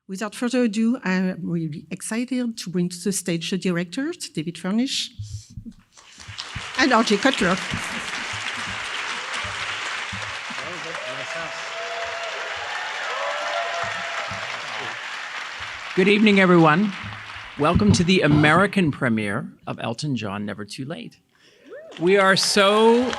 Without further ado, I'm really excited to bring to the stage the directors, David Furnish and R.J. Cutler. Good evening, everyone. Welcome to the American premiere of Elton John, Never Too Late. We are so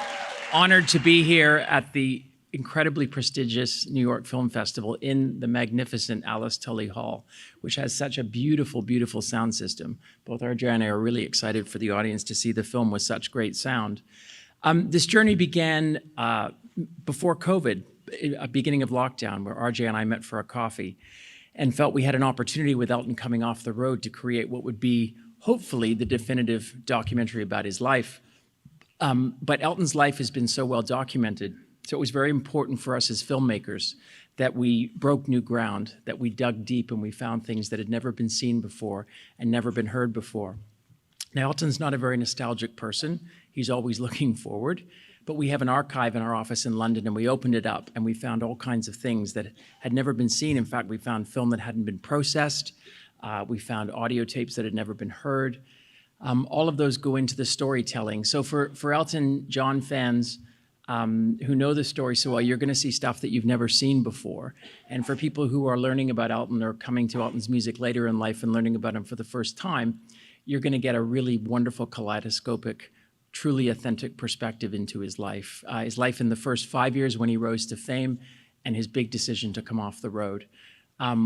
honored to be here at the incredibly prestigious New York Film Festival in the magnificent Alice Tully Hall, which has such a beautiful, beautiful sound system. Both RJ and I are really excited for the audience to see the film with such great sound. This journey began before COVID, beginning of lockdown, where RJ and I met for a coffee and felt we had an opportunity with Elton coming off the road to create what would be, hopefully, the definitive documentary about his life. But Elton's life has been so well documented, so it was very important for us as filmmakers that we broke new ground, that we dug deep and we found things that had never been seen before and never been heard before. Now, Elton's not a very nostalgic person. He's always looking forward. But we have an archive in our office in London, and we opened it up, and we found all kinds of things that had never been seen. In fact, we found film that hadn't been processed. We found audio tapes that had never been heard. All of those go into the storytelling. So for Elton John fans who know the story so well, you're going to see stuff that you've never seen before. And for people who are learning about Elton or coming to Elton's music later in life and learning about him for the first time, you're going to get a really wonderful kaleidoscopic, truly authentic perspective into his life in the first 5 years when he rose to fame and his big decision to come off the road.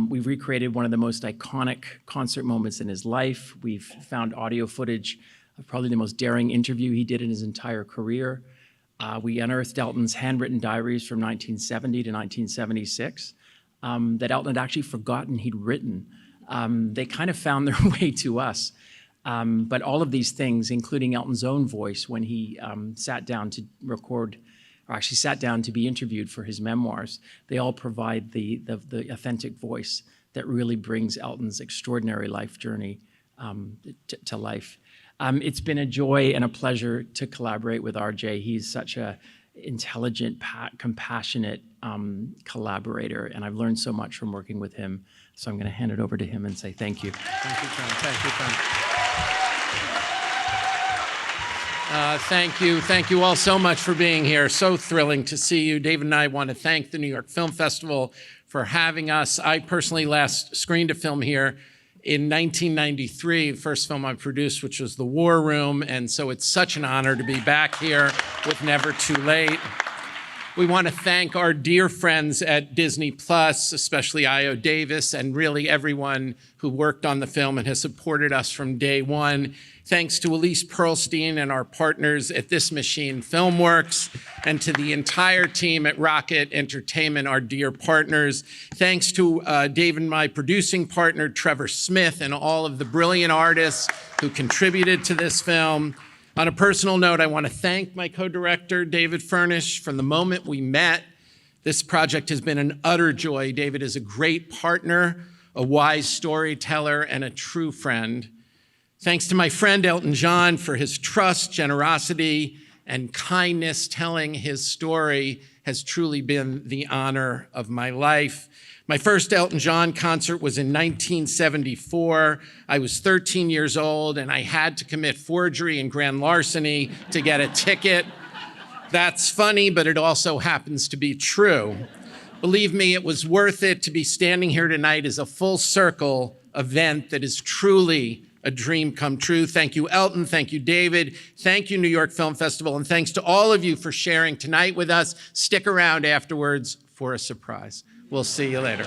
We've recreated one of the most iconic concert moments in his life. We've found audio footage of probably the most daring interview he did in his entire career. We unearthed Elton's handwritten diaries from 1970 to 1976 that Elton had actually forgotten he'd written. They kind of found their way to us. But all of these things, including Elton's own voice when he sat down to record, or actually sat down to be interviewed for his memoirs, they all provide the authentic voice that really brings Elton's extraordinary life journey to life. It's been a joy and a pleasure to collaborate with RJ. He's such an intelligent, compassionate collaborator, and I've learned so much from working with him. So I'm going to hand it over to him and say thank you. Thank you, John. Thank you, John. Thank you all so much for being here. So thrilling to see you. David and I want to thank the New York Film Festival for having us. I personally last screened a film here in 1993, the first film I produced, which was The War Room, and so it's such an honor to be back here with Never Too Late. We want to thank our dear friends at Disney Plus, especially Io Davis, and really everyone who worked on the film and has supported us from day one. Thanks to Elise Pearlstein and our partners at This Machine Filmworks, and to the entire team at Rocket Entertainment, our dear partners. Thanks to David, my producing partner, Trevor Smith, and all of the brilliant artists who contributed to this film. On a personal note, I want to thank my co-director, David Furnish. From the moment we met, this project has been an utter joy. David is a great partner, a wise storyteller, and a true friend. Thanks to my friend Elton John for his trust, generosity, and kindness. Telling his story has truly been the honor of my life. My first Elton John concert was in 1974. I was 13 years old, and I had to commit forgery and grand larceny to get a ticket. That's funny, but it also happens to be true. Believe me, it was worth it to be standing here tonight as a full circle event that is truly a dream come true. Thank you, Elton. Thank you, David. Thank you, New York Film Festival. And thanks to all of you for sharing tonight with us. Stick around afterwards for a surprise. We'll see you later.